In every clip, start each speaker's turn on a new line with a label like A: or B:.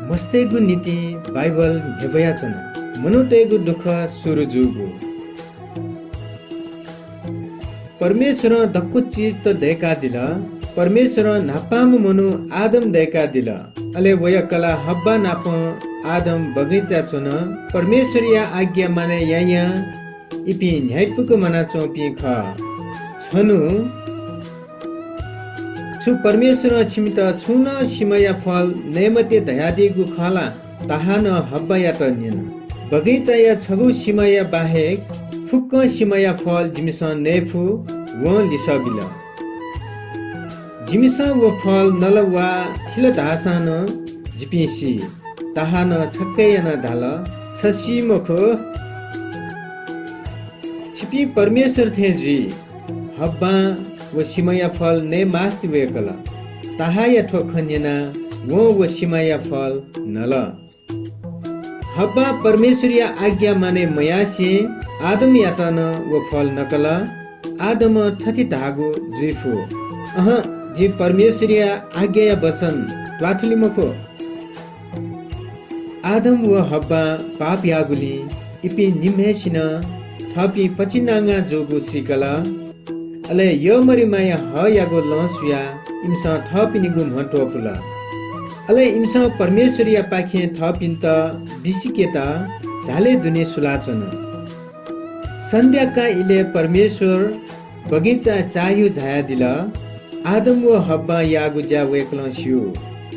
A: मस्तेगु नीति बाइबल हेबयाचन मनुतेगु दुख सुरुजुगु परमेश्वर दक्कु चीज त देखा दिला परमेश्वर नापाम मनु आदम देखा दिला अले वया कला हब्बा नाप आदम बगैचा चोन परमेश्वरिया आज्ञा माने याया इपि न्यायपुक मना चोपी ख छनु छु परमेश्वर छिमित छुन सिमया फल नेमते दयादिगु खला ताहा न हब्बाया त निन बगैचाया छगु सिमया बाहेक फुक्क सिमया फल जिमिस नेफु व लिसबिला जिमिस व फल नलवा थिल दासान जिपिसी ताहा न छक्कैया न धाल छसी मखो छिपी परमेश्वर थे जी हब्बा व सिमया फल ने मास्ति वेकला ताहाया ठोखन्यना व सिमया फल नल हब्बा परमेश्वरिया आज्ञा माने मयासी आदम यातन व फल नकला आदम थति धागो जुइफु जी परमेश्वरिया आज्ञा वचन त्वाथुली मखो आदम व हब्बा पाप यागुली इपि निमेसिन थपि पचिनांगा जोगु सिकला अले यो मरिमाया ह यागो लसुया इमसा थपिनिगु महत्व फुला अले इमसा परमेश्वरिया पाखे थपिन्त बिसिकेता झाले दुने सुलाचन सन्ध्याका इले परमेश्वर बगैचा चायो झाया दिला आदम व हब्बा यागु जा वेकल सिउ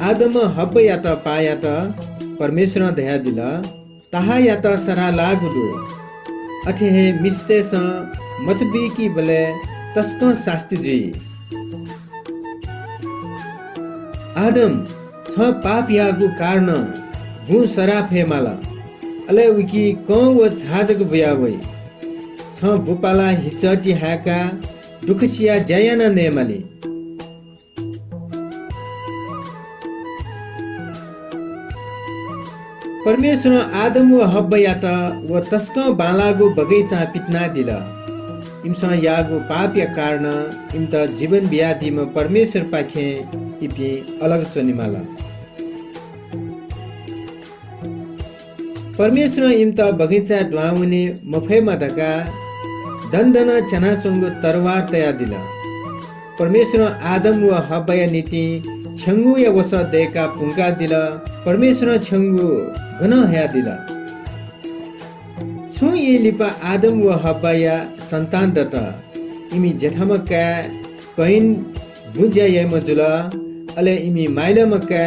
A: आदम हब्बा या त पाया त परमेश्वर दया दिला ताहा या त सरा लागुदु अठे हे मिस्तेस मचबी की बले तस्क शास्ति जी आदम छ पाप यागु कारण भू सराफ हे माला अले विकी कौ व झाजक भयावै छ भूपाला हिचटी हाका दुखसिया जयाना नेमाली परमेश्वर आदम व हब्बा याता व तस्क बालागु बगैचा पिटना दिला इमसा यागु पापया कारण इमत जीवन बियादिमा परमेश्वर पाखे इपि अलग चनिमाला परमेश्वर इमत बगैचा ड्वाउने मफैमा ढका दण्डन चनाचुङ्गु तरवार तया दिला परमेश्वर आदम व हब्बाया नीति छंगु या वस देका फुंका दिला परमेश्वर छंगु घन हया दिला छु ये लिपा आदम व हब्बाया संतान दता इमी जेठमका कैन बुझ्या ये मजुला अले इमी माइलमका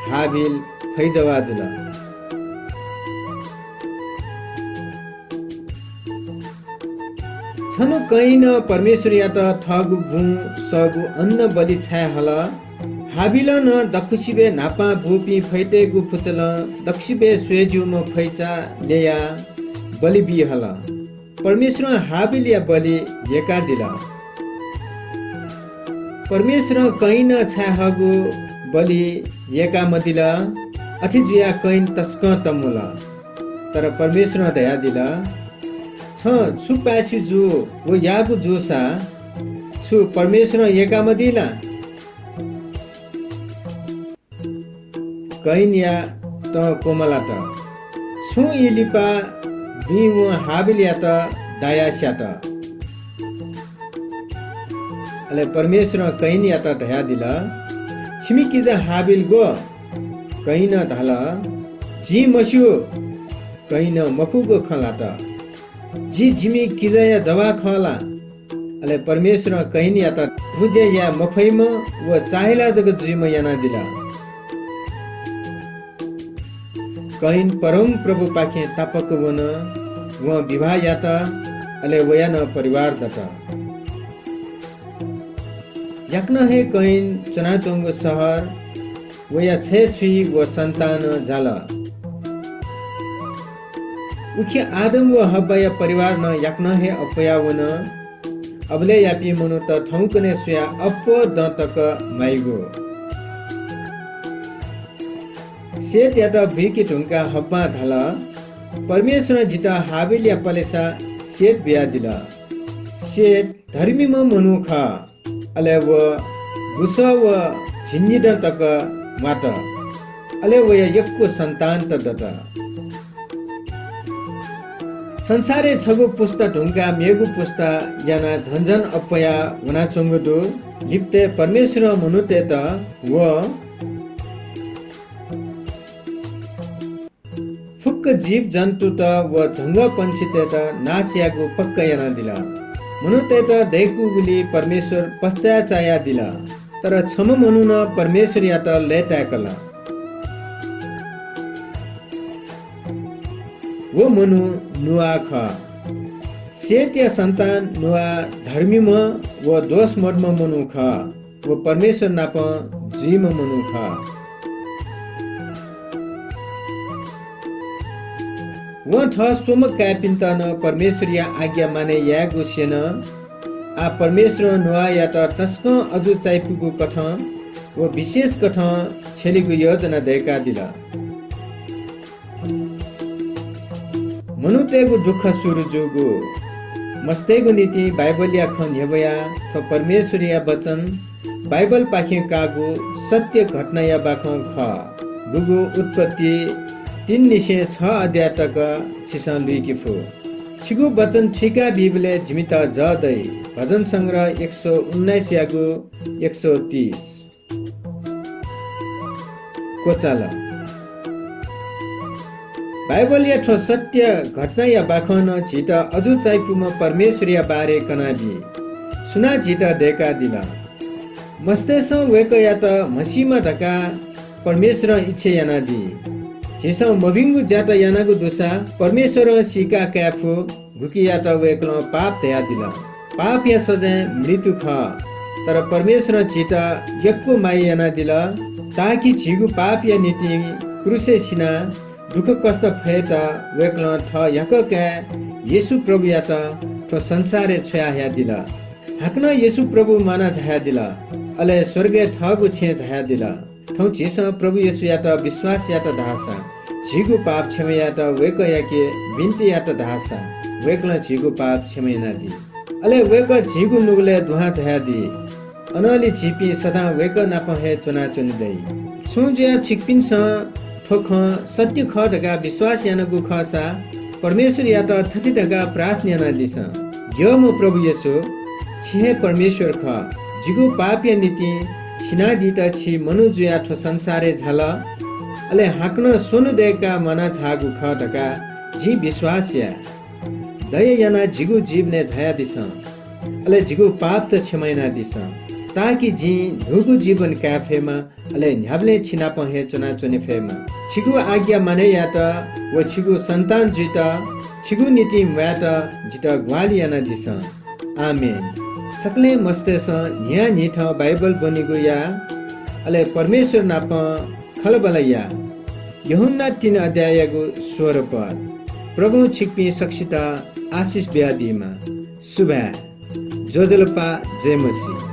A: हाबिल फैजवाजुला छनु कैन परमेश्वर या त ठगु भु सगु अन्न बलि छाय हल हाबिल न दखुसिबे नापा भूपी फैतेगु फुचल दक्षिबे स्वेजु म फैचा लेया बलि बि हल परमेश्वर हाबिल या बलि येका दिला परमेश्वर कैन छाहगु बलि येका मदिला अठिजुया कैन तस्क तमुला तर परमेश्वर दया दिला छ छु पाछि जु वो यागु जोसा छु परमेश्वर येका मदिला कैन या त कोमला त छु इलिपा वी व हाबिल या त दाया स्यात अले परमेश्वर कैन या त दया दिला छिमिकी जा हाबिल गो कैन धाला जी मस्यु कैन मकुगो खला त जी जिमी किजया जवा खला अले परमेश्वर कैन या त भुजे या मफैम व चाहिला जग जीम याना दिला कैन परम प्रभु पाखे तापक वन व विवाह याता अले वयान परिवार दता याक्न हे कैन चनाचोंग सहर वया छे छुई व संतान जाला उखे आदम व हब्बाया परिवार न याक्न हे अफया वन अबले यापी मनु त ठौकने सुया अफ दतक माइगो सेत या त भिकी ढुङ्का हब्बा धाल परमेश्वर जिता हाबिल या पलेसा सेत बिया दिला सेत धर्मी म मनु ख अले व गुस व झिन्निद तक मात अले व यक्को सन्तान त दता संसारे छगु पुस्ता ढुङ्गा मेगु पुस्ता याना झन्झन अपया वना चंगुदु लिप्ते परमेश्वर मनुते त व फुक्क जीव जन्तु त व झंग पंछीते त नास्यागु पक्क याना दिला मनुते त दैकुगुली परमेश्वर पस्ता चाया दिला तर छम मनु न परमेश्वर या त लेताकला वो मनु नुआ ख सेत या सन्तान नुआ धर्मी म व दोष मर्म मनु ख वो परमेश्वर नाप जीम मनु ख वो ठ सोम कापिन्त न परमेश्वर या आज्ञा माने या गुसेन आ परमेश्वर नुआ या त तस्क अजु चाइपुगु कठ वो विशेष कठ छेलिगु योजना देका दिला मनुतेगु दुख सुरुजुगु मस्तेगु नीति बाइबलिया खन हेवया थ परमेश्वरिया वचन बाइबल पाखे कागु सत्य घटना या बाखो ख गुगु उत्पत्ति 3 निशे 6 अध्याय तक छिसा लुइकी फु छिगु वचन ठिका बिबले झिमित जदै भजन संग्रह 119 यागु 130 कोचाला बाइबल या ठो सत्य घटना या बाखन झिटा अजु चाइपुमा परमेश्वर या बारे कनाबी सुना झिटा देका दिला मस्तेस वेक या त मसीमा ढका परमेश्वर इच्छे याना दि झिस मबिंगु जाता यानागु दोसा परमेश्वर सिका क्याफु घुकी या त वेकल पाप दया दिला पाप या सजाय मृत्यु ख तर परमेश्वर झिटा यक्को माया याना दिला ताकि झिगु पाप या नीति क्रुसे सिना दुख कष्ट फैता वेकल ठ यक के येशु प्रभु या त संसारे छया या दिला हकना येशु प्रभु माना झाया दिला अले स्वर्गे ठगु छे झाया दिला ठौ जेस प्रभु येशु या त विश्वास या त धासा झिगु पाप क्षमा या त वेक या के बिन्ती या त धासा वेकल झिगु पाप क्षमा ना दि अले वेक झिगु नुगले दुहा झाया दि अनली छिपी सदा वेक नाप हे चुना चुनिदै सुज्या छिकपिन स ठोख सत्य ख ढका विश्वास यानगु खसा परमेश्वर या त थति ढका प्रार्थना याना दिस यो म प्रभु येशु छिहे परमेश्वर ख जिगु पाप या नीति छिना दिता छि मनुजु या ठो संसारे झल अले हाक्न सोनु देका मना छागु ख ढका जी विश्वास या दय याना जिगु जीव ने झया दिस अले जिगु पाप त क्षमैना दिस ताकि जी ढुगु जीवन क्याफेमा अले न्याबले छिना पहे चुना चुने फेमा छिगु आज्ञा माने या त व छिगु सन्तान जुइता छिगु नीति म्याता जिता ग्वालियाना दिस आमेन सकले मस्तेस न्या निठ बाइबल बनिगु या अले परमेश्वर नाप खलबलया यूहन्ना 3 अध्यायगु 16 पद प्रभु छिकपी सक्षिता आशिष ब्यादीमा सुभा जोजलपा जय मसी।